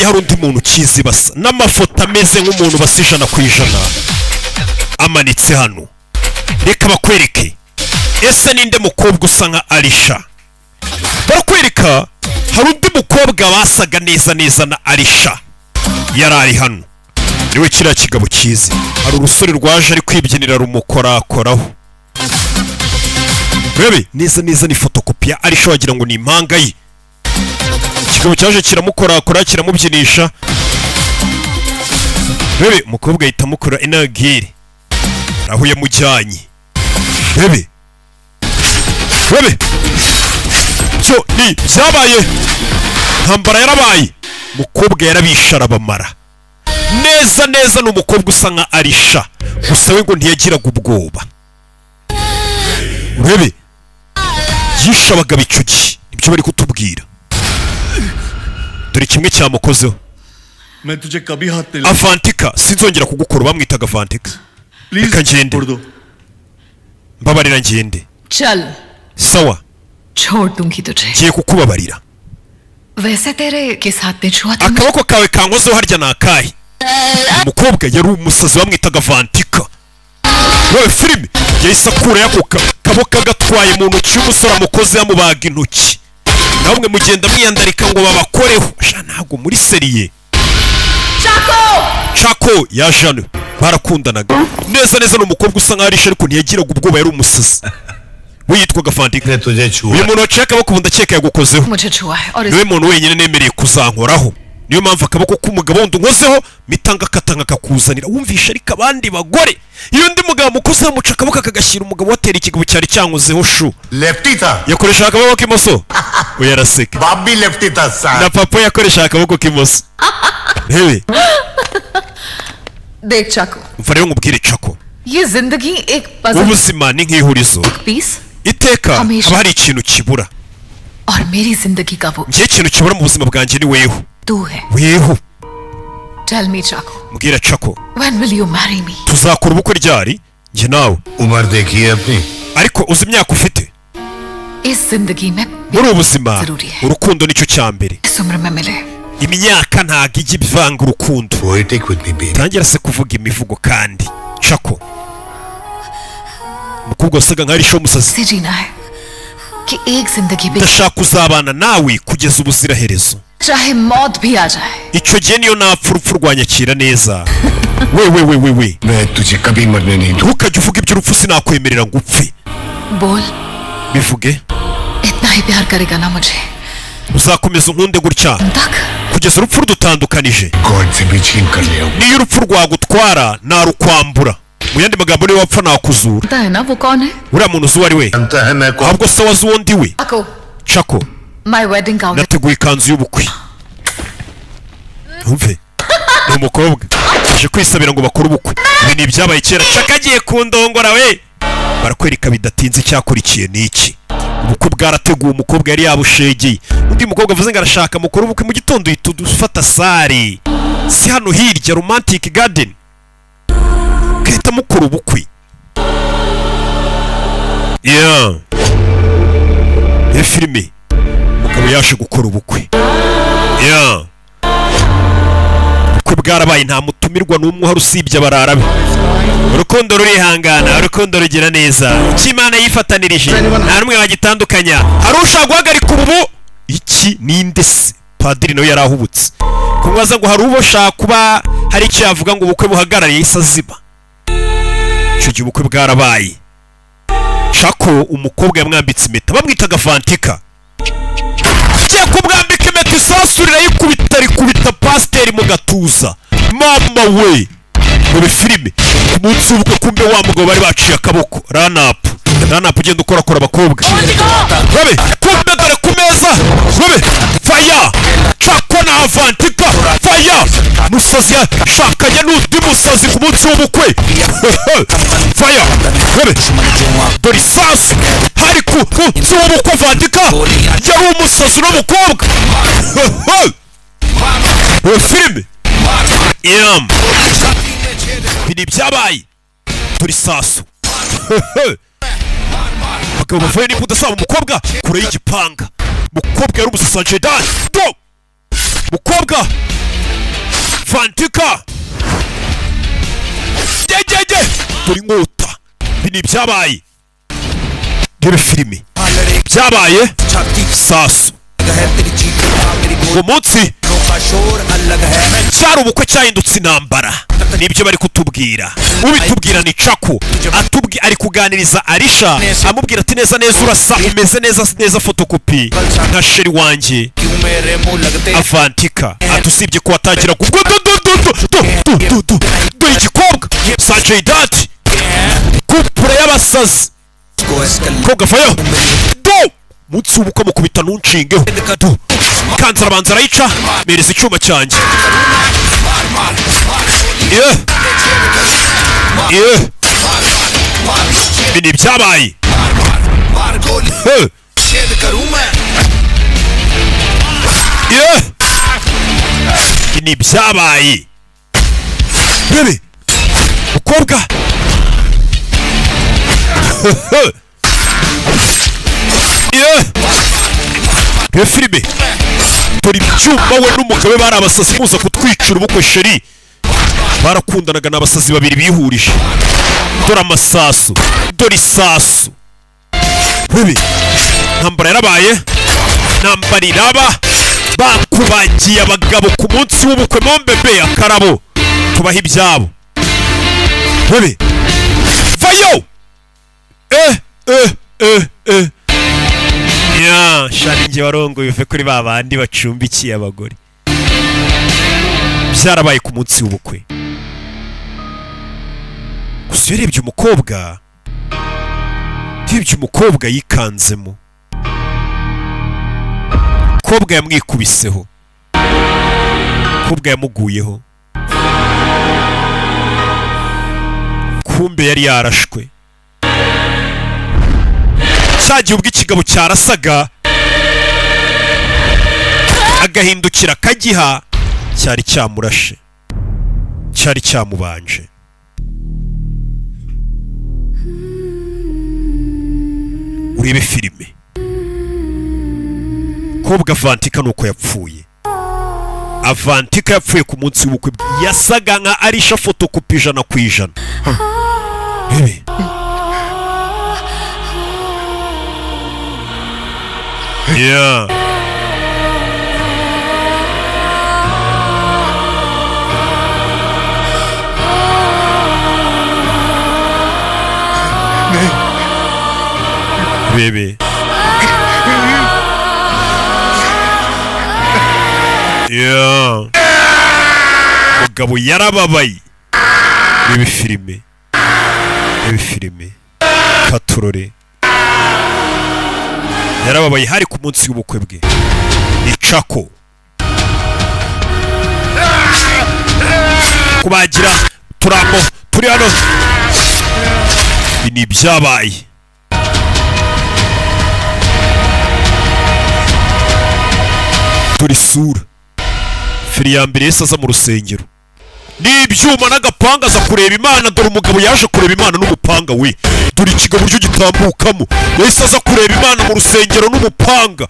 nabonye hari undi muntu ukizi basa n'amafoto ameze nk'umuntu basa 100% amanitse hano. Reka bakwereke ese ninde mukobwa usa nka Alisha. Barakwereka hari undi mukobwa basaga neza na Alisha yarari hano. Niwe kiriya kigabo kizi. Hari urusore rwaje ari kwibyinira rumukorakoraho. Bebe neza ni fotokopi ya Alisha wagira ngo ni impanga ye. Kigabo cyaje kiramukorakora kiramubyinisha. Bebe mukobwa yita mukora inagire. Aho yamujyanye. Bebe cyo ni byabaye. Hambara yarabaye. Mukobwa yarabishara bamara. Neza n'umukobwa usa nka Alisha. Gusa we ngo ntiyagiraga ubwoba. Bebe yishabaga bicugi. Ibyo bari kutubwira. Dore kimwe cyamukozeho. Avantika sinzongera kugukora bamwitaga Avantika. Reka ngende. Mbabarira ngende. Chal. Sawa. छोड़ दूंगी तुझे. Ngiye kukubabarira. वैसे तेरे किस हाथ पे छुआ था? Akaboko kawe kankozeho harya nakahe. Umukobwa yari umusazi bamwitaga Avantika. Wewe filime yahise akura yako kaboko gatwaye mu ntoki y'umusore amukoze yamubaga intoki. Namwe mugenda mwiyandarika ngo babakoreho. Sha ntago muri seriye. Chako ya Jane barakundanaga. Neza n'umukobwa usa nka Alisha ariko ntiyagiraga ubwoba yari umusazi. Wiyitwaga Avantika. Uyu muntu waceka bakubunda cyeka yagukozeho. Niwe muntu wenyine nemereye kuzankoraho. Niyo mpamvu akaboko k'umugabo wundi nkozeho mitanga katanga kakuzanira. Wumvisha ariko abandi bagore. Iyo ndi mugabo mukoze muca akaboko akagashyira umugabo watera ikigabo cyari cyankozeho shu. Lefty tha. Yakoresha akaboko k'imoso. Uyaraseka. बाप भी लेफ्टी था साहब. Na papa yakoresha akaboko k'imoso. Hewe. देख चाको. Mva rero ngubwire Chako. ये जिंदगी एक puzzle. Ubuzima ni nk'ihurizo. Piece. Iteka haba hari ikintu kibura. और मेरी जिंदगी का वो. Ngiye ikintu kibura mu buzima bwanjye ni weho. तू है. Weho. Tell me Chako. Mbwira Chako. When will you marry me? Tuzakora ubukwe ryari? Nge nawe. उम्र देखिए अपनी. Ariko uzi imyaka ufite? इस जिंदगी में. Muri ubuzima urukundo nicyo cyambere. इस उम्र में मिले. Imyaka ntago ijya ivanga urukundo. Poetic with me baby. Tangira se kuvuga imivugo kandi. Chako. Mukubwa usaga nka Alisha umusazi. से जीना है कि एक जिंदगी भी. Ndashaka uzabana nawe kugeza ubuziraherezo. चाहे मौत भी आ जाए. Icyo gihe niyo napfa urupfu rwanyakira neza. We. मैं तुझे कभी मरने नहीं दूँ. Ntukajye uvuga iby'urupfu sinakwemerera ngo upfe. बोल. Bivuge. इतना ही प्यार करेगा ना मुझे. Uzakomeza unkunde gutya. Kugeza urupfu rudutandukanije. God से भी छीन कर लिया. Niyo urupfu rwagutwara narukwambura. Mu yandi magambo niwe wapfa nakuzura. पता है ना वो कौन है? Uriya muntu uzi uwo ari we. Ahubwo se wazi uwo ndi we. Chako. My wedding gown. Nateguye ikanzu y'ubukwe. Umve. Ni umukobwa. Aje kwisabira ngo bakore ubukwe. Ibi ni ibyabaye kera. Chaka agiye kundongora we. Barakwereka bidatinze icyakurikiye niki. Ubukwe bwarateguwe umukobwa yari yabushegeye. Undi mukobwa avuze ngo arashaka mukora ubukwe mu gitondo yitudufata sare. Si hano hirya Romantic Garden. Keta mukora ubukwe. Yeah. Filime. Mugabo yaje gukora ubukwe. Yeah. Ubukwe bwarabaye nta mutumirwa n'umwe hari usibye abararabe. Urukundo rurihangana, urukundo rugira neza. Ikimana yifatanirije nta numwe wagitandukanya. Hari ushaka guhagarika ubu. Iki ninde se? Padiri nawe yarahubutse. Kumwaza ngo hari uboshaka kuba hari icyo yavuga ngo ubukwe buhagarariye isaziba. Icyo gihe ubukwe bwarabaye. Chako umukobwa yamwambitse impeta bamwitaga Avantika. Kiye kumwambika impeta isasurira yikubita rikubita pasiteri mu gatuza. Mama we. Muri filime umunsi ubukwe kumbe wa mugabo bari baciye akaboko. Ranapu ugenda ukora abakobwa. Babe kumbe dore ku meza. Babe fire. Chako na Avantika fire. Musazi shakanye n'undi musazi ku munsi w'ubukwe. Fire. Babe dore isasu hari ku munsi w'ubukwe Avantika yari umusazi n'umukobwa. Filime bini byabaye turi sasu. Bakaba bavuye niba udasaba umukobwa kure y'igipanga. Mukobwa yari umusasanje dani. Mukobwa Fantika Jejeje Dore inkota Ibi ni byabaye Dore filime Byabaye Sasu Uwo munsi cyari ubukwe cyahindutse intambara nibyo bari kutubwira ubitubwira ni Chaco ari kuganiriza Arisha amubwira ati neza neza urasa umeze neza fotokopi nka sheri wanjye Avantika atusibye ko watangira kubwo do igikobwa Sanjay Dutt kupura y'abasazi koga fayo do munsi ubukwe mukubita ntunshingeho do kanzara banzara yica mereza icyuma cyanjye Bini byabaye Bini byabaye Bebe Mukobwa Iyo filime Dore ibyuma we n'umugabo bari abasazi muza kutwicira ubukwe sheri barakundanaga n'abasazi babiri bihurije dore amasasu dore isasu Bebe ntambara yarabaye ntambara iraba bakubagiye abagabo ku munsi w'ubukwe mombebe akarabo tubaha ibyabo Bebe vayo ya shani nge warongoye uve kuri babandi bacumbikiye abagore byarabaye ku munsi w'ubukwe gusa yarebye umukobwa yikanzemo umukobwa yamwikubiseho umukobwa yamuguyeho kumbe yari yarashwe cyagiye ubwo ikigabo cyarasaga agahindukira kagiha cyari cyamurashe cyari cyamubanje urebe filime kobwa Avantika nuko yapfuye Avantika yapfuye ku munsi w'ubukwe yasaga nka Arisha fotokopi 100%. Bebe Yeah. Baby. Yeah. Mugabo yarababaye. Ibi filime. Katurore. Yarababaye hari ku munsi w'ubukwe bwe. Ni Chaco. Kubagira turamo turi hano. Ni byabaye. Turi sura. Firi ya mbere yesa mu rusengero. Ni ibyuma n'agapanga za kureba Imana, dore umugabo yaje kureba Imana n'umupanga we. Dore ikigabo buryo gitambukamo. Yesa za kureba Imana mu rusengero n'umupanga.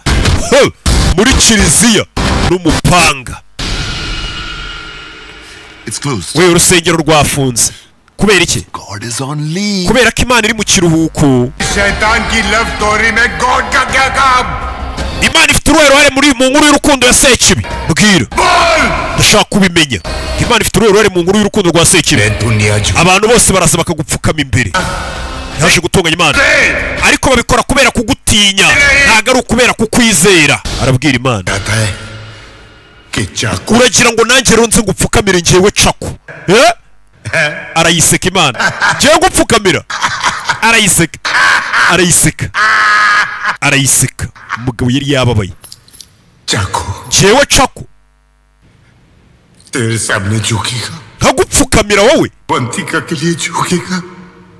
Muri kiliziya n'umupanga. It's closed. We urusengero rwafunze. Kubera iki? God is on leave. Kubera ko Imana iri mu kiruhuko. शैतान की love story में गॉड का क्या काम? Imana ifite uruhare mu nkuru y'urukundo ya Sekibi. Bwira. Ndashaka kubimenya. Imana ifite uruhare mu nkuru y'urukundo rwa Sekibi. Abantu bose baraza bakagupfukama imbere. Yaje gutunganya Imana. Ariko babikora kubera kugutinya. Ntago ari ukubera kukwizera. Arabwira Imana. Uragira ngo nanjye ronze ngupfukamire ngewe Chaco. Arayiseka Imana. Ngewe ngupfukamira. Arayiseka. Umugabo yari yababaye. Chaco. Ngewe Chaco. तेरे सामने झुकेगा. Nkagupfukamira wowe. Avantika के लिए झुकेगा.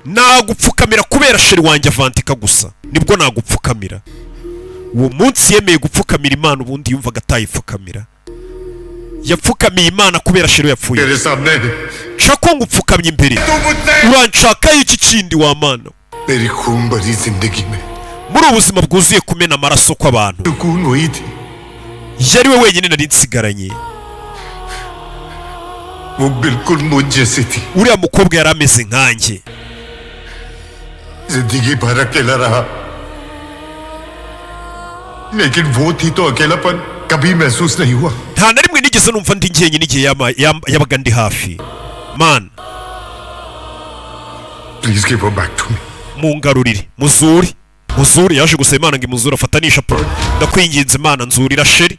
Nagupfukamira kubera sheri wanjye Avantika gusa. Nibwo nagupfukamira. Uwo munsi yemeye gupfukamira Imana, ubundi yumvaga atayipfukamira. Yapfukamiye Imana kubera sheri yapfuye. तेरे सामने. Chaco ngupfukamye imbere. Uranshaka iki kindi wa Mana? मेरी खून भरी जिंदगी में. Muri ubuzima bwuzuye kumena amaraso kw'abantu. सुकून वही थी. Yari we wenyine nari nsigaranye. वो बिल्कुल मुझ जैसी थी। uriya mukobwa yari ameze nkanjye जिंदगी भर अकेला रहा, लेकिन वो थी तो अकेलापन कभी महसूस नहीं हुआ। nta na rimwe nigeze numva ndi njyenyine igihe yabaga ndi hafi. Man, please give back to me. mungarurire muzuri yaje gusaba Imana ngo imuzure afatanisha pro. Ndakwinginze Imana nzurira sheri,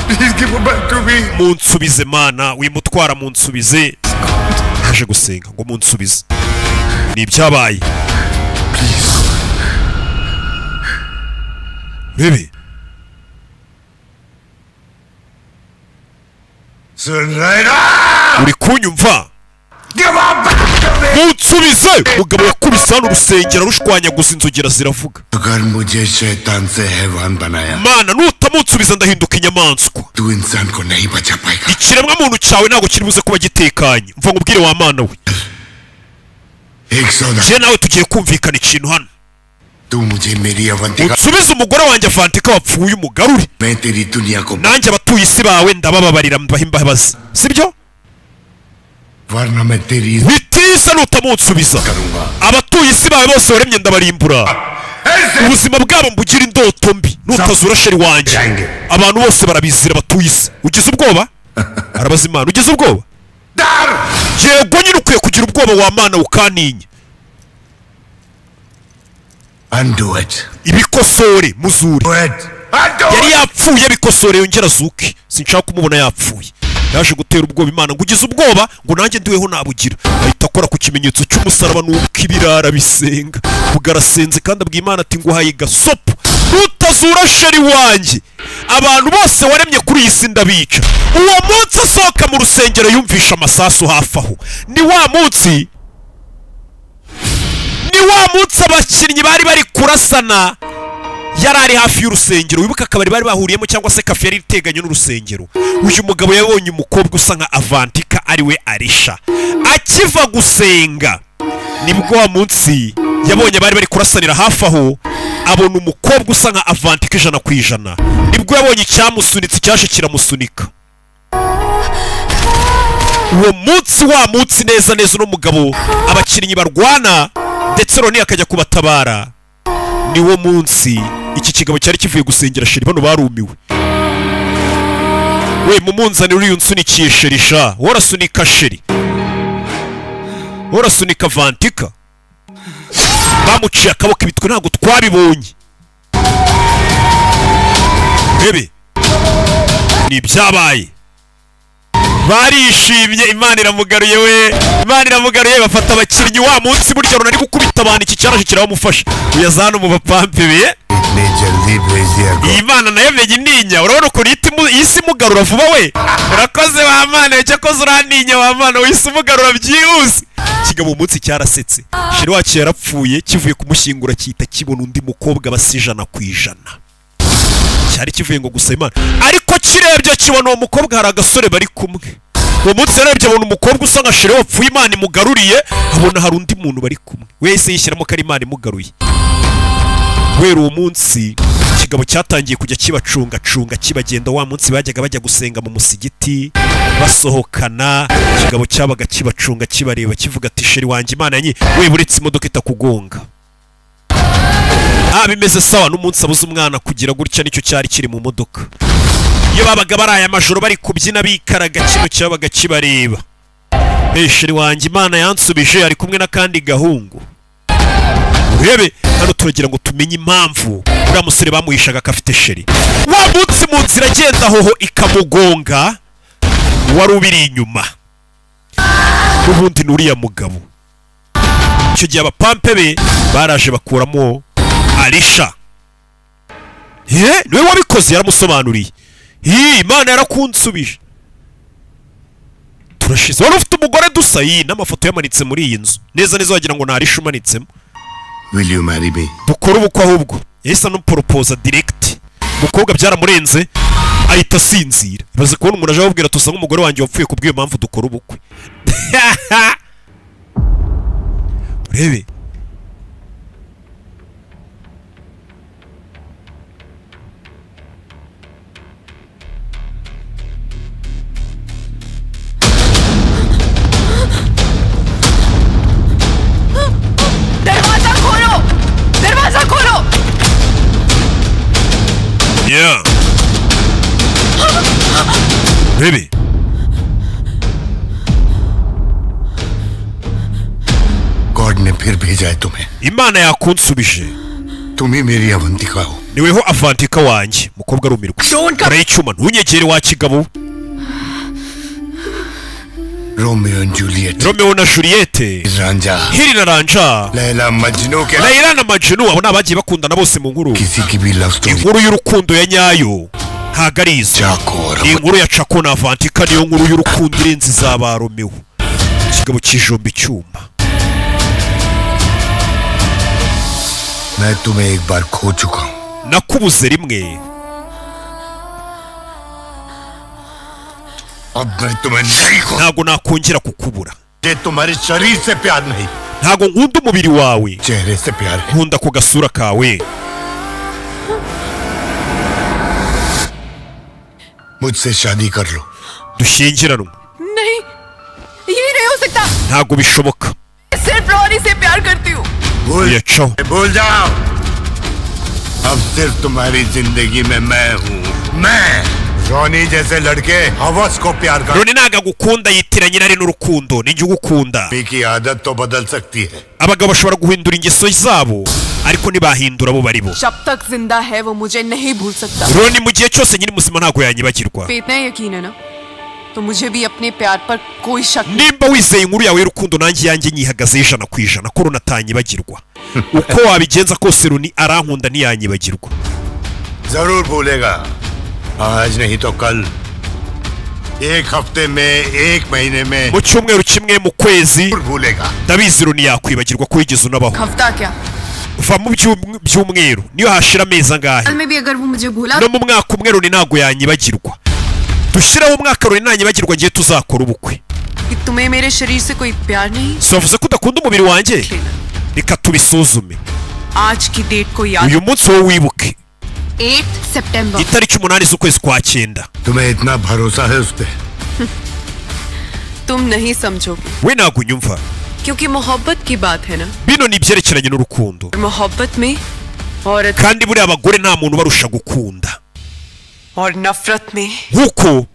please give back to me. munsubize Mana, wimutwara munsubize. Yaje gusenga ngo munsubize. Ni ibyabaye. Rebe uri kunyumva? munsubize. Umugabo yakubise hano urusengero rushwanya gusa inzogera ziravuga. अगर मुझे शैतान से हैवान बनाया, Mana nutamunsubiza ndahinduka inyamaswa. तू इंसान को नहीं बचा पाएगा। Ikiremwa muntu cyawe ntabwo kiri buze kuba gitekanye. Mva nkubwire wa Mana we, एक सौदा, je nawe tugiye kumvikana ikintu hano. तू मुझे मेरी Avantika, Unsubize umugore wanjye Avantika wapfuye umugarure. मैं तेरी दुनिया को, Nanjye abatuye isi bawe ndabababarira mbaha imbabazi, sibyo? वरना मैं तेरी Bitisa nutamunsubiza करूंगा। abatuye isi bawe bose waremye ndabarimbura. Ubuzima bwabo mbugira indoto mbi nutazura sheri wanjye. Abantu bose barabizira batuye isi. Ugize ubwoba? Arabaza Imana, ugize ubwoba? Yego nyine ukwiye kugira ubwoba wa Mana ukaninya. Undo it. Ibikosore muzuri. Undo Yari yapfuye bikosore yongera azuke. Sinshaka kumubona yapfuye. Yaje gutera ubwoba Imana ngo ugize ubwoba ngo nanjye ndiweho nabugira. Ahita akora ku kimenyetso cy'umusaraba nuko ibirara bisenga. Bugarasenze kandi abwiye Imana ati nguhaye gasopo. Nutazura sheri wanjye, abantu bose waremye kuri iyi si ndabica. Uwo munsi asohoka mu rusengero yumvisha amasasu hafi aho. Ni wa munsi abakinnyi bari kurasana yari ari hafi y'urusengero. Wibuka akabari bari bahuriyemo cyangwa se kafe yari iteganye n'urusengero. Uyu mugabo yabonye umukobwa usa nka Avantika ariwe Alisha akiva gusenga. Nibwo wa munsi yabonye bari kurasanira hafi aho, abona umukobwa usa nka Avantika 100%. Nibwo yabonye icyamusunitse cyaje kiramusunika. Uwo munsi neza no mugabo abakinnyi barwana ndetse Roni akajya kubatabara. Niwo munsi iki kigabo cyari kivuye gusengera sheri, bano barumiwe. We mumunzani uri unsunikiye sherisha, warasunika sheri, warasunika Avantika. Bamuciye akaboko ibitwe ntabwo twabibonye. Bebe ni byabaye. Barishimye, Imana iramugaruye we, Imana iramugaruye. Bafata abakinnyi wa munsi burya runari gukubita abantu, iki cyaraje kiramufasha uyazana mu bapampe be. Imana nayo menye ninya, urabona ko isi mugarura vuba we. Urakoze wa Mana, cyakoze uraninya wa Mana, wisi mugarura byihuse. Kigabo munsi cyarasetse. Sheri wacu yarapfuye, kivuye kumushyingura cyita kibona undi mukobwa basi 100%. Cyari kivuye ngo gusa Imana, ariko kirebye kibona uwo mukobwa hari agasore bari kumwe. Uwo munsi yarebye abona umukobwa usa nka sheri wapfuye Imana imugaruriye, abona hari undi muntu bari kumwe. Wese yishyiramo ko ari Imana imugaruye. Wera uwo munsi ikigabo cyatangiye kujya kibacunga kibagenda. Wa munsi bajyaga bajya gusenga mu musigiti basohokana. Ikigabo cyabaga kibacunga kibareba kivuga ati sheri wanjye Imana yanyi we buretse imodoka itakugonga. Bimeze sawa. N'umunsi abuze umwana kugira gutya nicyo cyari kiri mu modoka. Iyo babaga baraye amajoro bari kubyina bikaraga, kino cyabaga kibareba. Sheri wanjye Imana yansubije ari kumwe n'akandi gahungu. Urebe hano turagira ngo tumenye impamvu uriya musore bamuhishaga ko afite sheri. Wa munsi mu nzira agenda hoho ikamugonga, wari ubiri inyuma n'ubundi n'uriya mugabo. Icyo gihe abapampe be baraje bakuramo Alisha. Niwe wabikoze, yaramusobanuriye. Imana yarakunsubije. Turashize wari ufite umugore dusa, n'amafoto yamanitse muri iyi nzu neza wagira ngo ni Alisha umanitsemo. Will you marry me? Dukora ubukwe ahubwo. Yahise anuporopoza direct. Umukobwa byaramurenze ahita asinzira. Baze kubona umuntu aje ababwira tusa nk'umugore wanjye wapfuye kubwiyo mpamvu dukora ubukwe. Urebe Yeah. Baby. God ने फिर भेजा है तुम्हें. Imana yakunsubije. तुम ही मेरी अवंतिका हो. Niweho Avantika wanjye, mukobwa rumirwa. Urayicuma ntunyegere wa kigabo. Romeo and Juliet. Romeo na Juliette. Ranjha. Hiri na Ranja. Laila Majnu के. Layla na Majnun abo nabagiye bakundana bose mu nkuru. किसी की भी love story. Inkuru y'urukundo ya nyayo. Ntago ari izo. Inkuru ya Chako na Avantika niyo nkuru y'urukundo irenze izaba Romeo. Ikigabo kijomba icyuma. मैं तुम्हें एक बार खो चुका हूँ. Nakubuze rimwe. अब मैं तुम्हें नहीं खो. Ntago nakongera kukubura. ये तुम्हारे शरीर से प्यार नहीं. Ntago nkunda umubiri wawe. चेहरे से प्यार है. Nkunda ku gasura kawe. मुझसे शादी कर लो. Dushyingiranwe. नहीं, ये नहीं हो सकता. Ntago bishoboka. सिर्फ रॉनी से प्यार करती हूँ. भूल जाओ. अब सिर्फ तुम्हारी जिंदगी में मैं हूँ. मैं रोनी जैसे लड़के हवस को प्यार कर. Roni ntago agukunda yitiranye nari n'urukundo ninjye ugukunda. की आदत तो बदल सकती है. Abagabo bashobora guhindura ingeso zabo ariko ntibahindura abo baribo. जब तक जिंदा है वो मुझे नहीं भूल सकता. Roni mu gihe cyose nyiri muzima ntago yanyibagirwa. पे इतना यकीन है ना तो मुझे भी अपने प्यार पर कोई शक नहीं. Nimba wizeye inkuru yawe y'urukundo nanjye yanjye nyihagaze 100% ko Roni atanyibagirwa. Uko wabigenza kose Roni arankunda ntiyanyibagirwa. जरूर भूलेगा. आज नहीं तो कल. एक हफ्ते में, एक महीने में. Mu cyumweru kimwe mu kwezi भूलेगा. ndabizi Roni yakwibagirwa ko yigeze unabaho. हफ्ता क्या Va mu byumweru niyo hashira amezi angahe. में भी अगर वो मुझे भूला No mu mwaka umwe Roni ntago yanyibagirwa. Dushiraho umwaka Roni ntanyibagirwa ngiye tuzakora ubukwe. कि तुम्हें मेरे शरीर से कोई प्यार नहीं. So wavuze ko udakunda umubiri wanjye? Reka tubisuzume. आज की डेट को याद. Uyu munsi wo wibuke. 8 सितंबर. Itariki 8 z'ukwezi kwa 9. तुम्हें इतना भरोसा है उस पे. तुम नहीं समझोगे. We ntago unyumva. क्योंकि मोहब्बत की बात है ना. Bino ni ibyerekeranye n'urukundo. मोहब्बत में औरत Kandi buriya abagore nta muntu barusha gukunda. और नफरत में Nkuko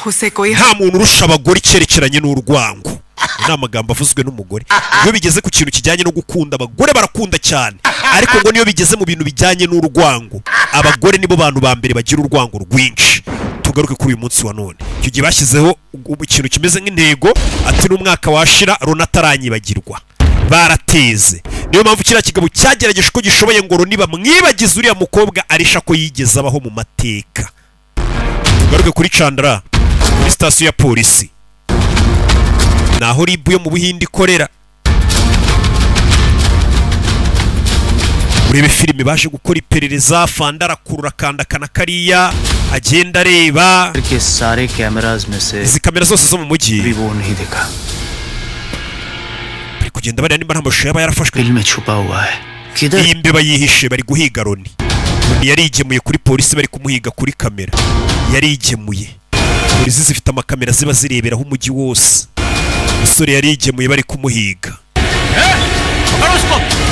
उसे कोई nta muntu urusha abagore icyerekeranye n'urwango. Ni amagambo avuzwe n'umugore. Iyo bigeze ku kintu kijyanye no gukunda abagore barakunda cyane. Ariko ngo niyo bigeze mu bintu bijyanye n'urwango abagore nibo bantu ba mbere bagira urwango rwinshi. Tugaruke kuri uyu munsi wa none. Icyo gihe bashyizeho ikintu kimeze nk'intego ati n'umwaka washira Roni ataranyibagirwa. Barateze. Niyo mpamvu kiriya kigabo cyagerageje ko gishoboye ngo Roni bamwibagize uriya mukobwa arisha ko yigeze abaho mu mateka. Tugaruke kuri Chandra muri sitasiyo ya polisi. Naho ribu yo mu Buhinde ikorera. Urebe filime baje gukora iperereza Fanda arakurura kandakana kariya agenda areba के सारे कैमरास में से izi kamera zose zo mu mujyi भी वो नहीं देखा. bari kugenda bareba nimba nta mashusho yaba yarafashwe. Bill में छुपा हुआ है. किधर? Iyi mbeba yihishe bari guhiga Roni. Roni yarigemuye kuri polisi bari kumuhiga kuri kamera. Yarigemuye. Polisi zifite amakamera ziba zireberaho umujyi wose. Umusore yarigemuye bari kumuhiga.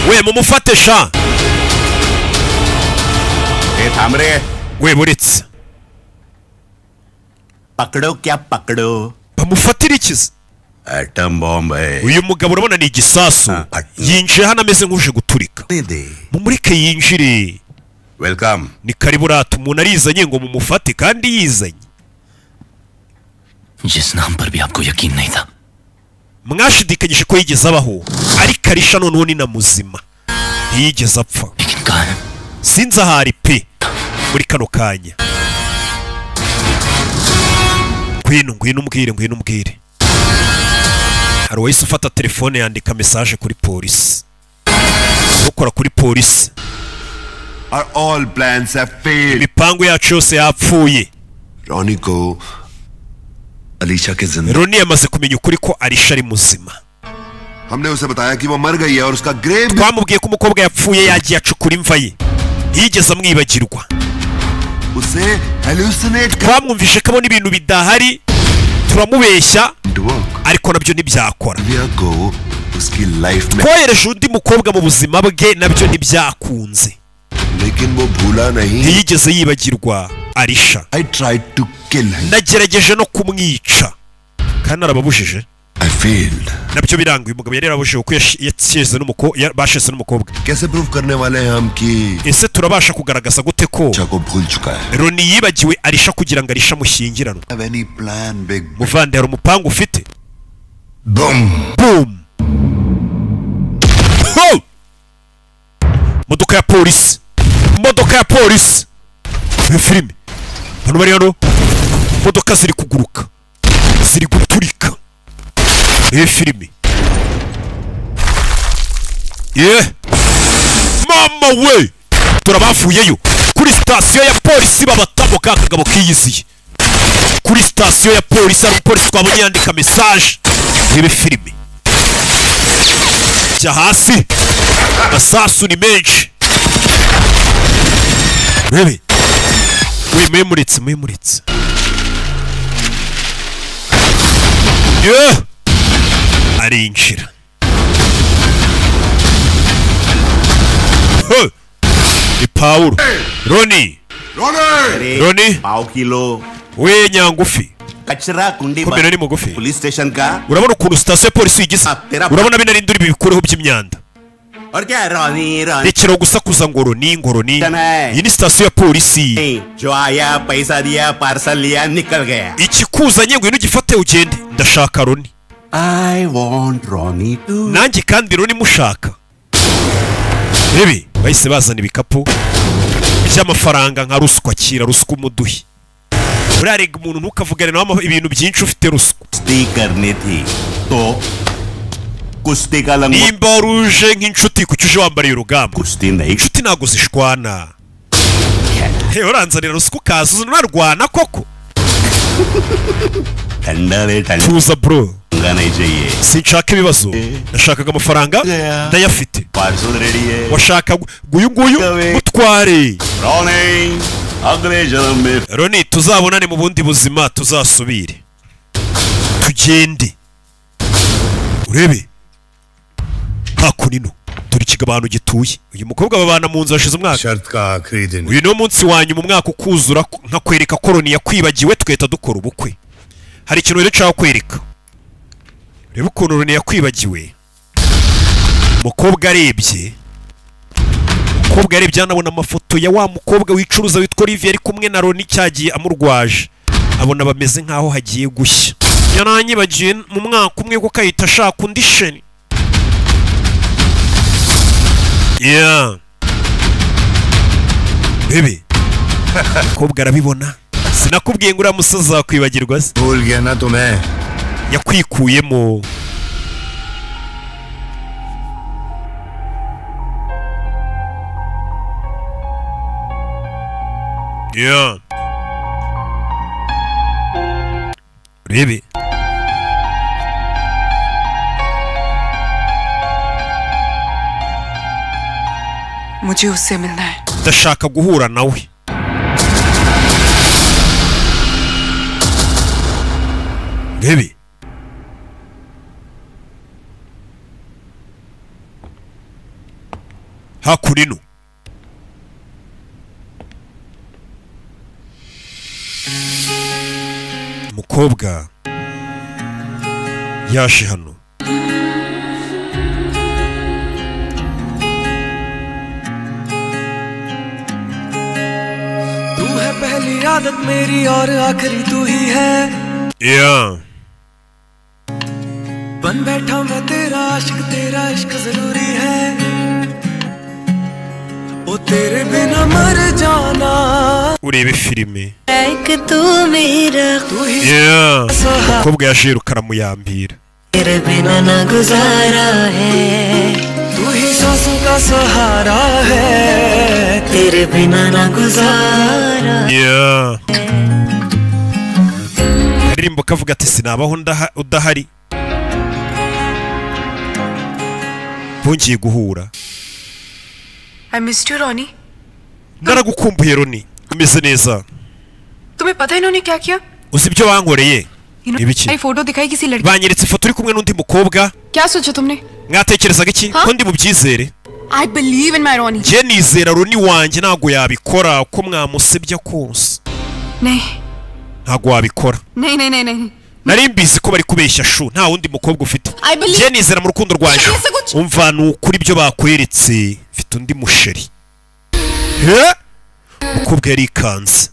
We mumufate sha. थाम रहे. We buretse. पकड़ो क्या पकड़ो. Bamufatira ikiza. Atom bomb है. Uyu mugabo urabona ni igisasu. Yinjiye hano ameze nk'uje guturika. Mumureke yinjire. Welcome. Ni karibu rata umuntu arizanye ngo mumufate kandi yizanye. जिस नाम पर भी आपको यकीन नहीं था. Mwashidikanyije ko yigeze abaho ariko arisha noneho ni na muzima. Ntiyigeze apfa. लेकिन कहाँ है? Sinzi ahari pe muri kano kanya. Ngwino umbwire. Hari uwahise ufata telefone yandika message kuri polisi. Ukora kuri polisi. Our all plans have failed. Imipango yacu yose yapfuye. Ronnie को अलीशा के जिंदा. Roni yamaze kumenya ukuri ko Arisha ari muzima. हमने उसे बताया कि वो मर गई है और उसका grave. Twamubwiye ko umukobwa yapfuye yagiye acukura imva ye. Yigeze amwibagirwa. उसे hallucinate. Twamwumvishe ko abona ibintu bidahari. Turamubeshya ariko nabyo ntibyakora. को उसकी लाइफ में Twohereje undi mukobwa mu buzima bwe nabyo ntibyakunze. लेकिन वो भूला नहीं. ntiyigeze yibagirwa Arisha. I tried to kill him. nagerageje no kumwica kandi arababujije. I failed. nabyo biranga uyu mugabo yari yarabujije uko yashyize bashyize n'umukobwa. कैसे प्रूव करने वाले हैं हम कि ese turabasha kugaragaza gute ko Arisha को भूल चुका है? Roni yibagiwe Arisha kugira ngo Arisha mushyingiranwe? Have any plan, big? muvande hari umupangu ufite? Boom. Boom. Ho! Modoka ya polisi. Modoka ya polisi. Iyo filime. Hano bari hano. Modoka ziri kuguruka. Ziri guturika. Iyo filime. Mama we. Turabavuyeyo. Kuri sitasiyo ya polisi babatamo kakagabo kiyiziye. Kuri sitasiyo ya polisi hari umupolisi twabonye yandika message. Iyo filime. Jya hasi. Masasu ni menshi. Rebe. We memuritse. Arinjira. Ni Paulo. Roni. Roni. Pav kilo We nyangufi. कचरा कुंडी Komera ni mugufi. Police station का Urabona ukuntu sitasiyo ya polisi yigize? Urabona bino rinduri bibikureho by'imyanda. और क्या रोनी रोनी Rekera gusakuza ngo Roni. Iyi ni sitasiyo ya polisi. जो आया पैसा दिया पार्सल लिया निकल गया. Ikikuzanye ngo gifate ugende. Ndashaka Roni. I want Ronnie too. Nanjye kandi Roni mushaka. Rebe bahise bazana ibikapu by'amafaranga nka ruswa kira ruswa umuduhi. Urarega umuntu ntukavugane nawe ibintu byinshi ufite ruswa. कुश्ती करनी थी तो कुश्ती का लंगोट Nimba ruje nk'inshuti kucyuje wambariye urugamba. कुश्ती नहीं Inshuti ntago zishwana. Uranzanira ruswa ukaza unarwana koko. ठंडा रे ठंडा Tuza bro. नहीं चाहिए. Sinshaka ibibazo. Nashakaga amafaranga ndayafite. Parcel ready है. Washaka guyu utware. Ronnie अगले जन्म में Roni tuzabonane mu bundi buzima tuzasubire. Tugende. Urebe. Hakunino. Turi kigabano gituye. Uyu mukobwa babana mu nzu hashize umwaka. शर्त का आखिरी दिन. Uyu no munsi wanyu mu mwaka ukuzura nka kwereka ko Roni yakwibagiwe tukahita dukora ubukwe. Hari ikintu rero cyaho kwereka. Reba ukuntu Roni yakwibagiwe. Mukobwa arebye. Mukobwa arebye anabona amafoto ya wa mukobwa wicuruza witwa Olivier ari kumwe na Roni cyagiye amurwaje. Abona bameze nkaho hagiye gushya. Yaranyibagiye mu mwaka umwe ko kayita ashaka undi sheni. Yeah. Bebe. Mukobwa arabibona. Sinakubwiye ngo uriya musaza wakwibagirwa se. भूल गया ना तुम्हें. Yakwikuyemo. Yeah. Rebe. मुझे उससे मिलना है. Ndashaka guhura nawe. Rebe. Hakurino. Umukobwa yaje hano. तू है पहली आदत मेरी और आखिरी तू ही है. Yeah. बन बैठा मैं तेरा इश्क जरूरी है. ओ तेरे बिना मर जाना. Urebe filime. एक तू मेरा तू ही Yeah. Umukobwa yaje yirukana muyambira. तेरे बिना ना गुजारा है. तू ही सांसों का सहारा है. तेरे बिना ना गुजारा. Yeah. Aririmbo kavuga ati sinabaho udahari. Bongeye guhura. I missed you, Ronnie. Naragukumbuye Roni. Umeze neza. तुम्हें पता है इन्होंने क्या किया? Uzi ibyo bankoreye? Ibiki? आई फोटो दिखाई किसी लड़की. Banyeretse ifoto uri kumwe n'undi mukobwa. क्या सोचा तुमने? Mwatekerezaga iki? Ko ndi mu byizere. I believe in my Ronnie. njye nizera Roni wanjye ntago yabikora uko mwamusebya kose. नहीं ntago wabikora. नहीं नहीं नहीं नहीं nari mbizi ko bari kubeshya shu nta wundi mukobwa ufite. I believe- njye nizera mu rukundo rwanjye. umva nukuri ibyo bakweretse mfite undi musheri. umukobwa yarikanze.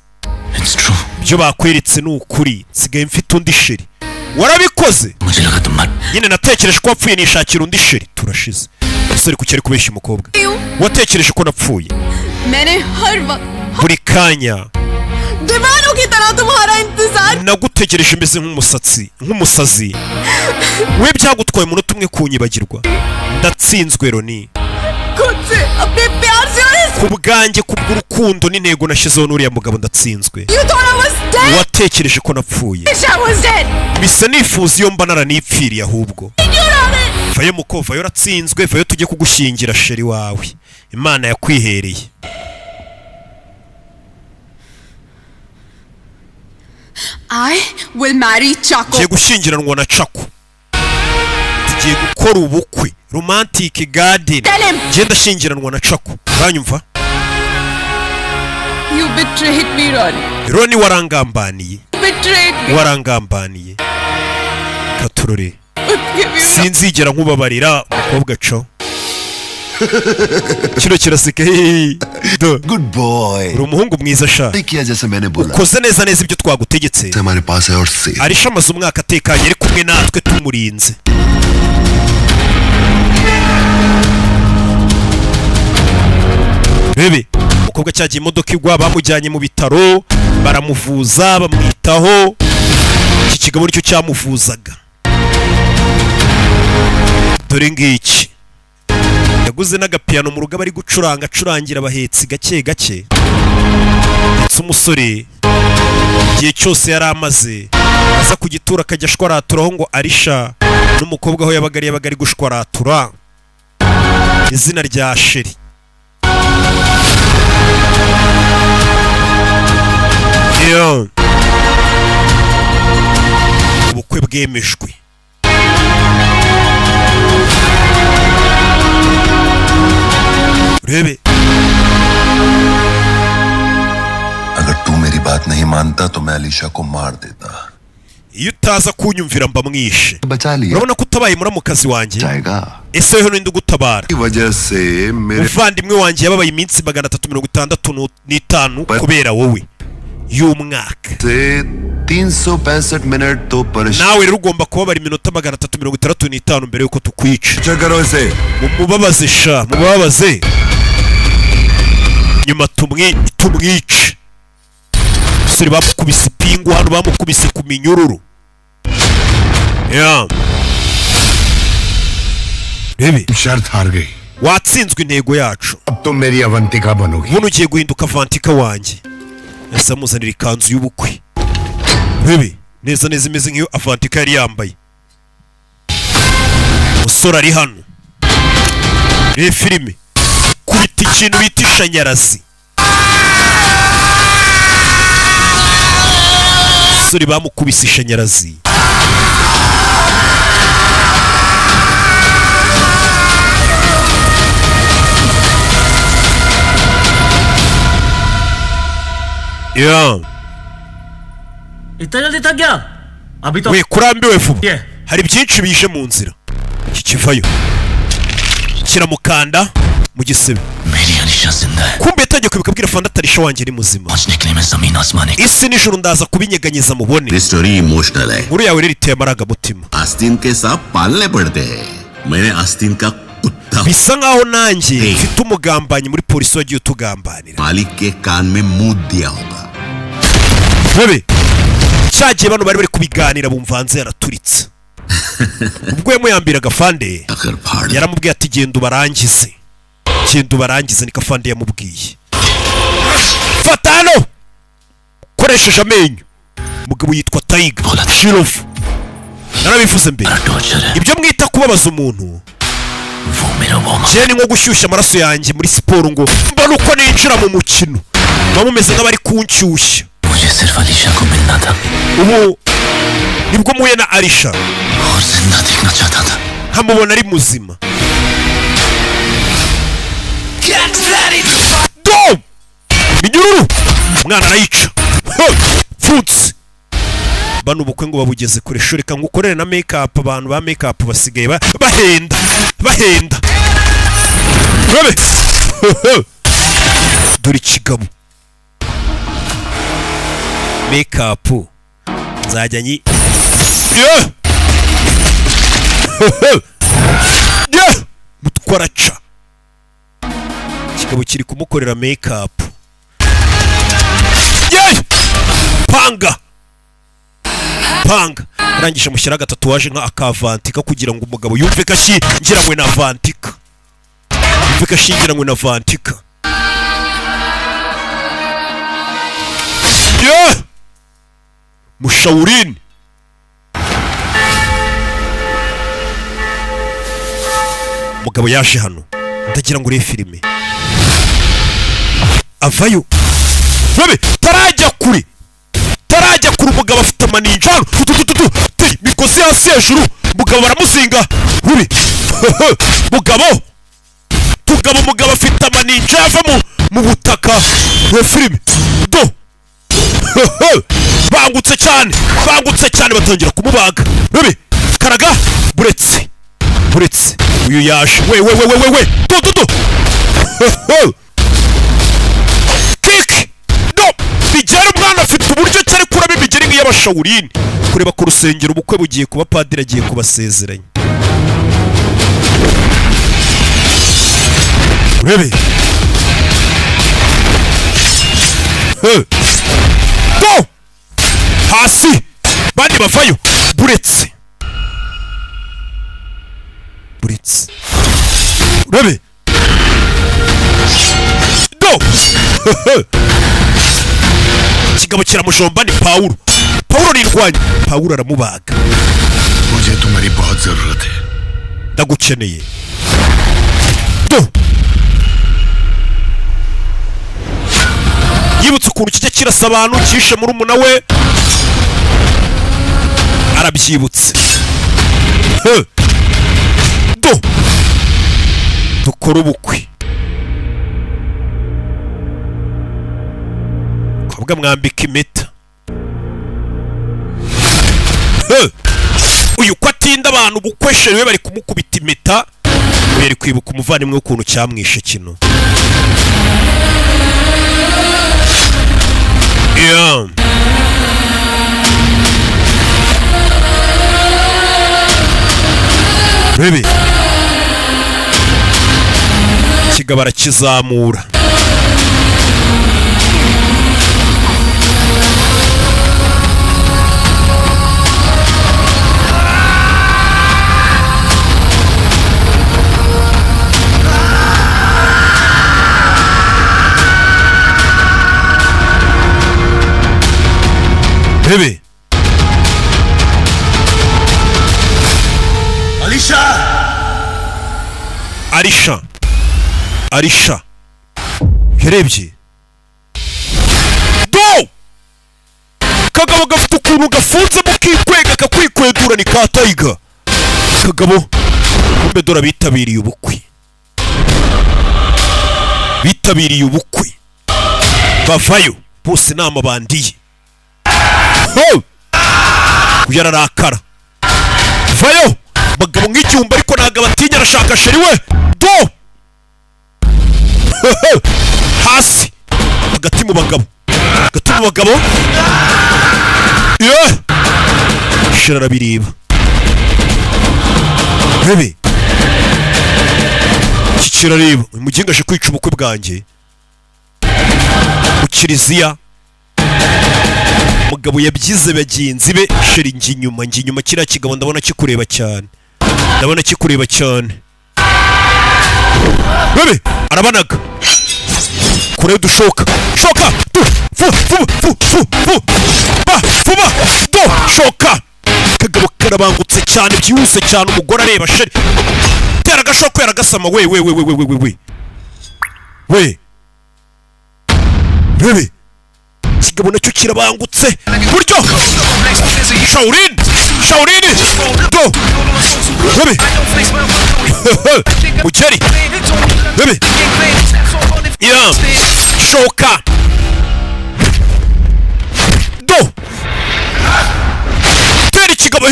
It's true. ibyo bakweretse ni ukuri nsigaye mfite undi sheri. warabikoze? मुझे लगा तुम मर nyine natekereje ko wapfuye nishakira undi sheri. turashize. ese ariko cyari kubeshya umukobwa. watekereje ko napfuye? मैंने हर वक्त buri kanya दीवानों की तरह तुम्हारा इंतजार nagutegereje meze nk'umusazi. we byagutwaye umunota umwe kunyibagirwa. ndatsinzwe Roni. खुद से अपने प्यार से और इस ku bwanjye kubw'urukundo n'intego nashyizeho n'uriya mugabo ndatsinzwe. You thought I was dead? watekereje ko napfuye. Wish I was dead. bisa nifuza iyo mba naranipfiriye ahubwo. vayo muko vayo ratsinzwe vayo tujye kugushyingira sheri wawe. imana yakwihereye. I will marry Chaco. tugiye gushyingiranwa na Chaco. tugiye gukora ubukwe romantic garden. Tell him. njye ndashyingiranwa na Chaco. uranyumva? You betrayed me, Ronnie. Roni warangambaniye. You betrayed me. warangambaniye. katurore Give you sinzigera nkubabarira umukobwa co. kino kiraseka. Good boy uri umuhungu mwiza sha. किया जैसे मैंने बोला ukoze neza neza ibyo twagutegetse. हमारे पास है और safe arisha amaze umwaka atekanye ari kumwe natwe tumurinze. bebe umukobwa cyagiye imodoka igwa bamujyanye mu bitaro baramuvuza bamwitaho. iki kigabo nicyo cyamuvuzaga. dore ngiki yaguze n'agapiyano mu rugo bari gucuranga acurangira abahetsi gake gake. ndetse umusore igihe cyose yari amaze aza ku gitura akajya ashwaraturaho ngo arisha n'umukobwa aho yabaga ari gushwaratura izina rya sheri. iyo ubukwe bwemejwe. urebe अगर तू मेरी बात नहीं मानता तो मैं अलीशा को मार देता iyo utaza kunyumvira mba mwishe. बचा लिया urabona ko utabaye muramukazi wanjye. जाएगा ese weho ninde ugutabara? की वजह से मेरे umuvandimwe wanjye yababaye iminsi 365 kubera wowe y'umwaka. से 365 मिनट तो परेशान nawe rero ugomba kubabara iminota 365 mbere yuko tukwica. करो इसे mubabaze sha mubabaze nyuma tumwice. suri bamukubise ipingu hano bamukubise ku minyururu. rebe शर्त हार गई watsinzwe intego yacu. अब तुम मेरी अवंतिका बनोगी ubundi ugiye guhinduka Avantika wanjye. ese amuzanira ikanzu y'ubukwe. rebe neza neza imeze nk'iyo Avantika yari yambaye. umusore ari hano. reba filime kubita ikintu bita ishanyarazi. umusore bamukubise ishanyarazi. इतना जल्दी थक गया अभी तो we kurambiwe vuba. Yeah. hari byinshi bije mu nzira. iki kivayo kiramukanda mu gisebe. मेरी अलीशा जिंदा है kumbe yatangiye kwibuka abwira Fanda Tarisha wanjye ni muzima. पहुंचने के लिए मैं जमीन आसमान एक isi nijoro ndaza kubinyeganyeza mubone. Story emotional है nkuru yawe rero iteye amarangamutima. आस्तीन के साथ पालने पड़ते हैं मैंने आस्तीन का कुत्ता bisa nkaho nanjye mfite umugambanyi muri polisi wagiye utugambanira. मालिक के कान में मुंह दिया होगा bebe cyagiye bano bari bari kubiganira bumva hanze yaraturitse. ubwo yamuyambiraga Fande अगर फाड़ yaramubwiye ati genda ubarangize. genda ubarangize niko Fande yamubwiye. fata hano koresheje amenyo. umugabo yitwa Tiger Shirofu. narabivuze mbere torture है ibyo mwita kubabaza umuntu वो मेरा warm je ni nko gushyushya amaraso yanjye muri siporo ngo mbona uko ninjira mu mukino baba mumeze nk'abari kunshyushya. मुझे सिर्फ अलीशा को मिलना था ubu nibwo muye na Arisha और जिंदा देखना चाहता था nkamubona ari muzima. minyururu umwana arayica futsi bano ubukwe ngo babugeze kure shoreka ngukorere na make up abantu ba make up basigaye bahenda Rabe dore kigabo make up nzajya nyi mutwaraca kigabo kiri kumukorera make up panga arangije mushyira agatatuwaje nka akavantika kugira ngo umugabo yumve ko ashyingiranywe na vantika Mushaurini umugabo yaje hano ndagira ngo urebe filime avayo Rabe tarajya kure umugabo afite amaninjano mikosi hasi hejuru umugabo baramuzinga rubi umugabo afite amaninja yava mu butaka we filime bangutse cyane batangira kumubaga rubi karaga buretse uyu yaje we kiki bigera umwana afite uburyo cyari kuraba imigeri nk'iy'abashawurini kureba ku rusengero ubukwe bugiye kuba padiri agiye kubasezeranya urebe hasi bandi bavayo buretse urebe kigabo kiramujomba ni Paulo nirwanya Paulo aramubaga मुझे तुम्हारी बहुत जरूरत है ndagukeneye yibutse ukuntu kijya kirasa abantu kishe muri umuna we arabyibutse dukora ubukwe kobwa mwambika impeta uyu ko atinda abantu ubukwesherewe bari kumukubita impeta bari kwibuka umuvandimwe w'ukuntu cyamwishe kino Baby kigabo arakizamura Baby Arisha yarebye kagabo gafite ukuntu gafunzemo kikwega kakwikwedura ni ka Tiger kagabo kumbe dora bitabiriye ubukwe bavayo bose nama bandiye kuyararakara vayo bagabo nk'icyumba ariko ntago batinya arashaka sheri we hasi hagati mu bagabo sheri arabireba rebe kikirareba uyu muginga aje kwica ubukwe bwanjye mu kiliziya umugabo yabyize bagenzi be sheri njye inyuma kiriya kigabo ndabona kikureba cyane bebe arabanaga kure dushoka shoka shoka kagabo karabangutse cyane byihuse cyane umugore areba sheri tera agashoko yaragasama we bebe kigabo nacyo kirabangutse buryo Shaurini bebe mugeri bebe shoka do tera ikigabo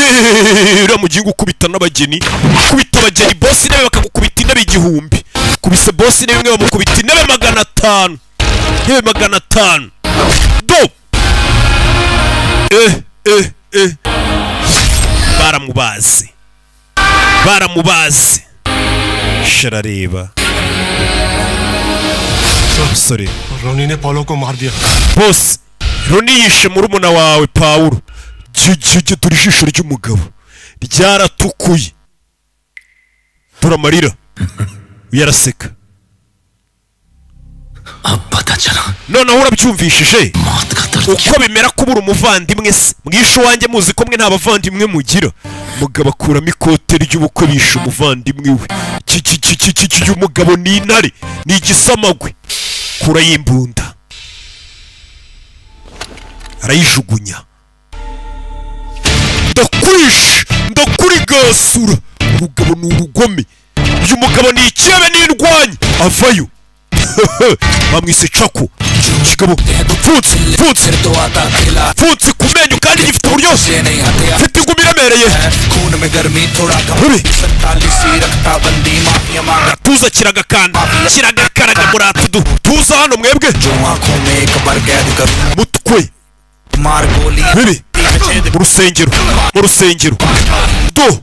uramugingo ukubita n'abageni ukubita abageni boss intebe bakagukubita intebe igihumbi kubise boss intebe imwe bamukubita intebe 500 intebe 500 do baramubaze sharareba sorry रोनी ने पॉलो को मार दिया boss Roni yishe murumuna wawe Paulo jije turijisho ry'umugabo ryaratukuye turamarira uyaraseka noneho urabyumvishije uko bimera kubura umuvandimwe se mwisho wanjye muzi ko mwe nta bavandimwe mugira mugabo akuramo ikote ry'ubukwe bishe umuvandimwe we umugabo ni intare ni igisamagwe kura y'imbunda arayijugunya ndakurigasura urugabo ni urugome uyu mugabo ni ikirebe n'indwanyi avayo bamwise Chako kigabo futse ku menyo kandi gifite uburyoshye mfite ingumi iremereye tuza kiragakaraga muratudu tuza hano mwebwe mutwe bibi mu rusengero do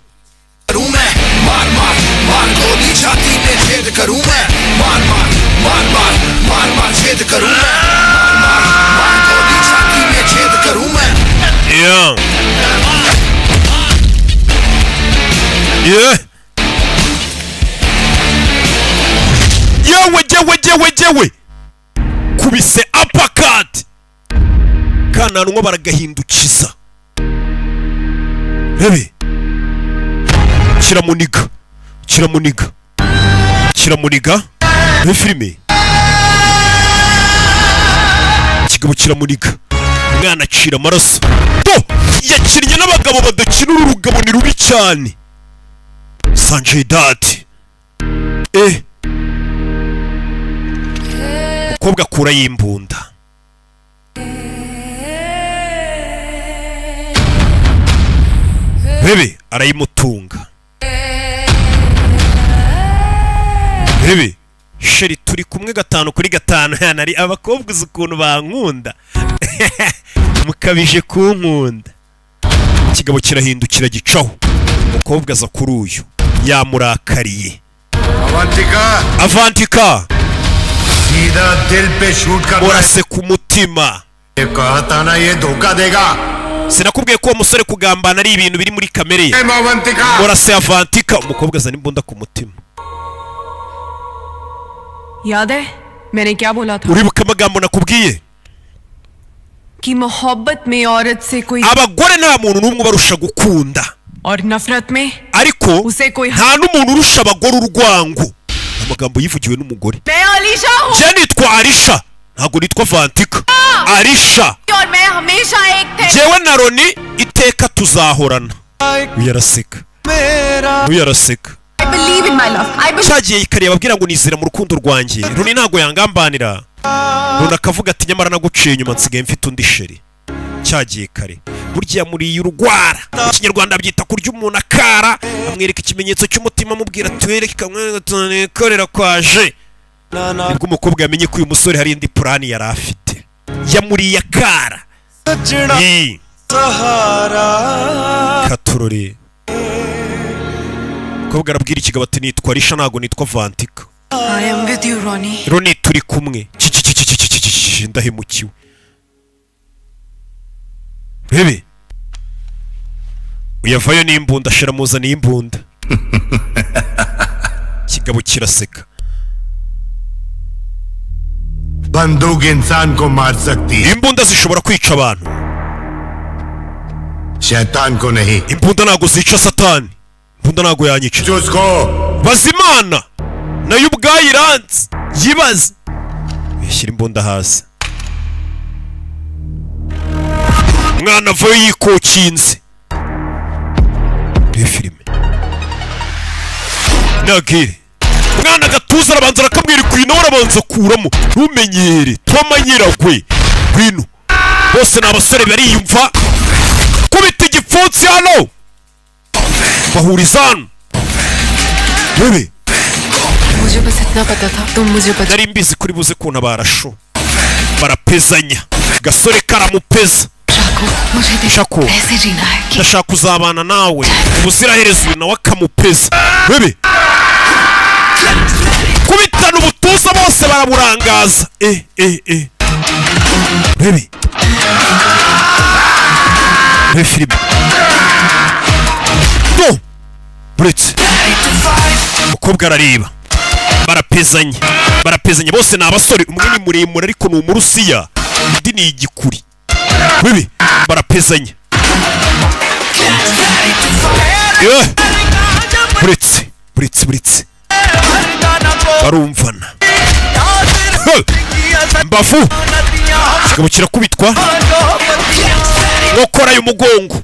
yewe kubise uppercut kananwa baragahindukiza bebe kiramuniga ni filime kigabo kiramuniga umwana acira amaraso to yakinnye n'abagabo badakina urugabo ni rubi cyane Sanjay Dutt umukobwa akura y'imbunda bebe arayimutunga bebe sheri turi kumwe 5 kuri 5 yanari abakobwa uzi ukuntu bankunda mukabije kunkunda kigabo kirahindukira gicaho umukobwa aza kuri uyu yamurakariye Avantika सीधा दिल पे शूट करना urase ku mutima कहता ना ये धोखा देगा sinakubwiye ko umusore kugambana ari ibintu biri muri kamere ye urase Avantika umukobwa azana imbunda ku mutima याद है मैंने क्या बोला था uribuka amagambo nakubwiye कि मोहब्बत में औरत से कोई abagore nta muntu numwe barusha gukunda और नफरत में ariko nta n'umuntu urusha abagore urwango amagambo yivugiwe n'umugore मैं अलीशा हूं je nitwa Alisha ntago nitwa Avantika Alisha और मैं हमेशा एक थे jewe na Roni iteka tuzahorana uyaraseka uyaraseka I believe in my love. I believe. cyagiye ikariye ababwira ngo nizera mu rukundo rwanjye Roni ntago yangambanira Roni akavuga ati nyamara naguciye inyuma nsigaye mfite undi sheri cyagiye kare burya muri urugwara mu kinyarwanda byita kurya umuntu akara amwereka ikimenyetso cy'umutima amubwira twereka korera kwaje nibwo umukobwa yamenye ko uyu musore hari indi plani yari afite yamuriye akara katurore umukobwa arabwira ikigabo ati nitwa Alisha ntago nitwa Avantika I am with you Roni Roni turi kumwe ndahemukiwe bebe uyavayo n'imbunda ashira muzaniye imbunda kigabo kiraseka बंदूक इंसान को मार सकती है imbunda zishobora kwica abantu शैतान को नहीं imbunda ntago zica satani imbunda ntago yanyica bazimana nayo ubwayo iranze yibaze yashyira imbunda hasi umwana avayo yikokinze iyo filime nagire umwana agatuza arabanza arakabwira ikwino arabanza kuramo ntumenyere twamanyiragwe gwino bose ni abasore bariyumva kubita igipfunsi hano bahuriza hano bebe मुझे बस इतना पता था तुम मुझे बचा nari mbizi kuri buze kuntabara sho barapezanya gasore karamupeza Shako ऐसे जीना है कि ndashaka kuzabana nawe ubuziraherezo nawe akamupeza bebe kubitana ubutuza bose baraburangaza bebe filime no buretse umukobwa arareba barapezanya bose ni abasore umwe ni muremure ariko ni umurusiya undi ni igikuri bebe barapezanya buretse barumvana mbavu kigabo kirakubitwa nkokora y'umugongo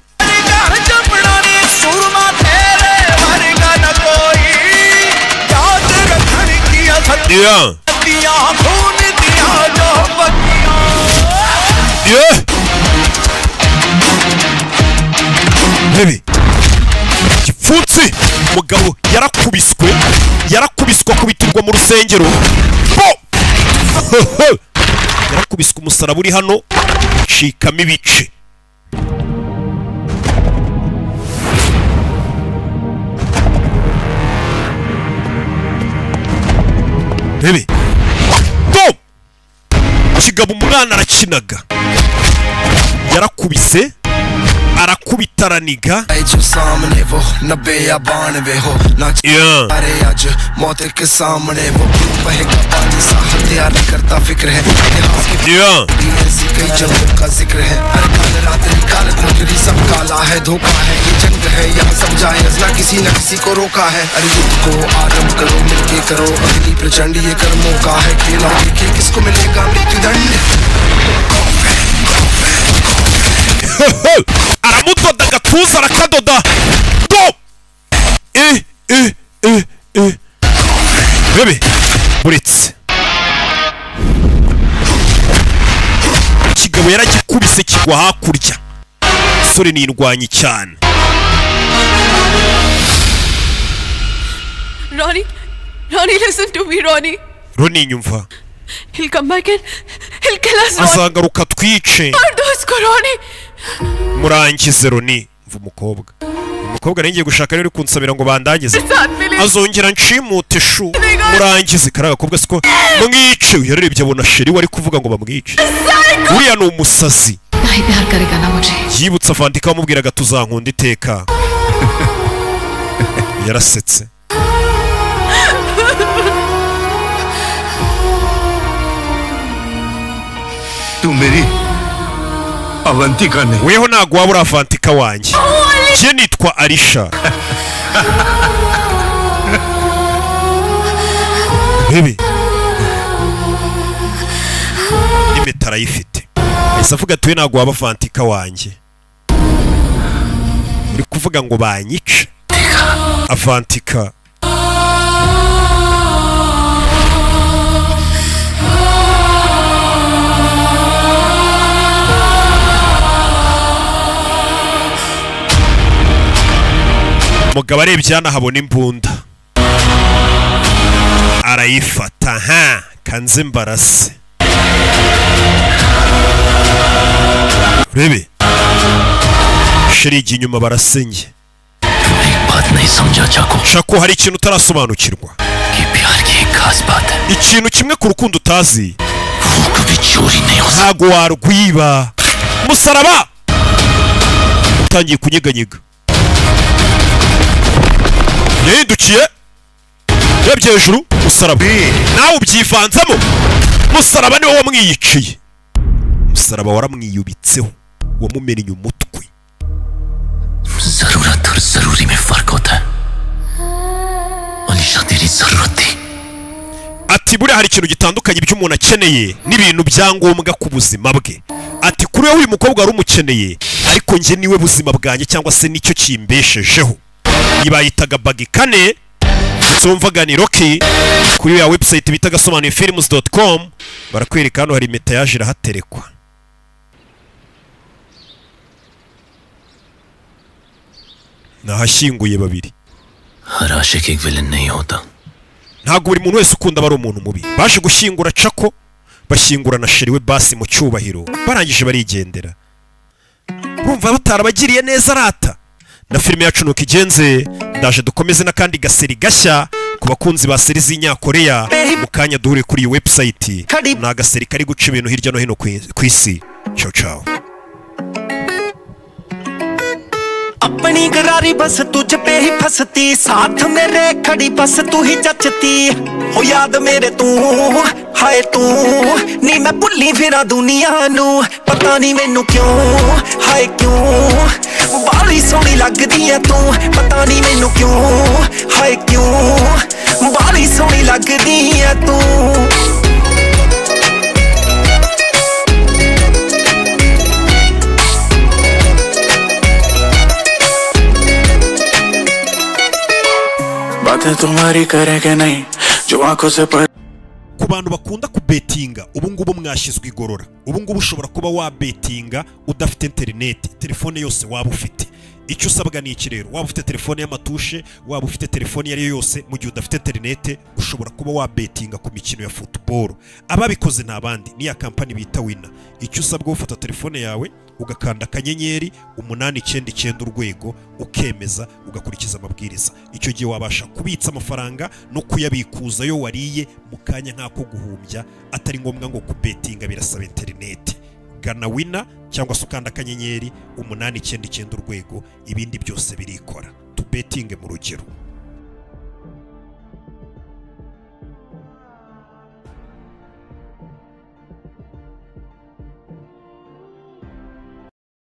bebe gipfutse umugabo yarakubiswe akubitirwa mu rusengero yarakubiswe umusaraba uri hano cikamo ibice bebe kigabo umwana arakinaga yarakubise arakubitaraniga प्रचंड ये कर्मों का है खेला देखिए किसको मिलेगा मृत्युदंड aramudoda agatuza arakadoda bebe buretse ikigabo yaragikubise kigwa hakurya sore nirwanye cyane Ronnie, listen to me, Ronnie. Ronnie nyumva. He'll come back and he'll kill us, Ronnie. Azagaruka twice. Ardosko, Ronnie. Murangize Ronnie, mvu umukobwa. Umukobwa ngiye gushaka rero kunsabira ngo bandagize. Azongera nshimute shu. Murangize karaga kobwa siko mwice yarebye abona sheri wari kuvuga ngo bamwice. Uriya ni umusazi. नहीं प्यार करेगा ना मुझे yibutsa Vandika amubwiraga tuzankunda iteka yarasetse तू मेरी अवंतिका नहीं weho ntago waba uri Vandika wanjye je nitwa Alisha bebe imetara yifite ese avuga tuwe ntago waba Vandika wanjye uri kuvuga ngo banyice Vandika umugabo arebye hano habona imbunda arayifata ha kanze mbarase rebe shirigi inyuma barasenye shako hari ikintu utarasobanukirwa ikintu kimwe ku rukundo utazi ntago warwiba musaraba utangiye kunyeganyega yahindukiye yabye hejuru musaraba nawe ubyivanzamo musaraba niwe wamwiyiciye musaraba waramwiyubitseho wamumenye umutwe जरूरत और जरूरी में फर्क होता है अलीशा तेरी जरूरत थी ati buri hari ikintu gitandukanye by'umuntu akeneye n'ibintu byangombwa ku buzima bwe ati kuri we uyu mukobwa ari umukeneye ariko nje niwe buzima bwanjye cyangwa se nicyo kimbeshejeho yibayitaga bagi kane nsumvaga ni Rocky kuri ya website bita gasobanuye films.com barakwereka hano hari impeta yaje irahaterekwa nahashyinguye babiri. हर आशिक एक विलन नहीं होता. Ntabwo buri muntu wese ukunda bari umuntu mubi. Baje gushyingura Chako, bashyingura na sheri we Basi mu cyubahiro, barangije barigendera. Urumva batarabagiriye neza rata. Na filime yacu nuko igenze, ndaje dukomeze n'akandi gaseri gashya ku bakunzi ba seri z'Inyakoreya. Mu kanya duhure kuri iyi website. Ni agaseri kari guca ibintu hirya no hino ku isi. Ciao ciao. अपनी करारी बस तुझ पे ही फंसती, साथ मेरे खड़ी बस तू ही जचती हो, याद मेरे तू हाय तू नी मैं भुल्ली फिरा दुनिया नू, पता नहीं मैनू क्यों हाय क्यों बाली सोहनी लगदी है तू, पता नहीं मैनू क्यों हाय क्यों बाली सोहनी लगदी है तू. बातें तुम्हारी करेंगे नहीं जो आंखों से पर. Ku bantu bakunda kubetinga ubu ngubu mwashyizwe igorora. Ubu ngubu ushobora kuba wabetinga udafite internet, telefone yose waba ufite. Icyo usabwa ni iki rero? Waba ufite telefone y'amatushe, waba ufite telefone yari yose, mu gihe udafite internet ushobora kuba wabetinga ku mikino ya football. Ababikoze ntabandi ni ya company bita Winner. Icyo usabwa ufata telefone yawe ugakanda akanyenyeri 899 urwego ukemeza ugakurikiza amabwiriza. Icyo gihe wabasha kubitsa amafaranga no kuyabikuza yo wariye mu kanya nk'ako guhumbya, atari ngombwa ngo kubetinga birasaba internet. Gana Winner cyangwa se ukanda akanyenyeri 899 urwego, ibindi byose birikora. Tubetinge mu rugero.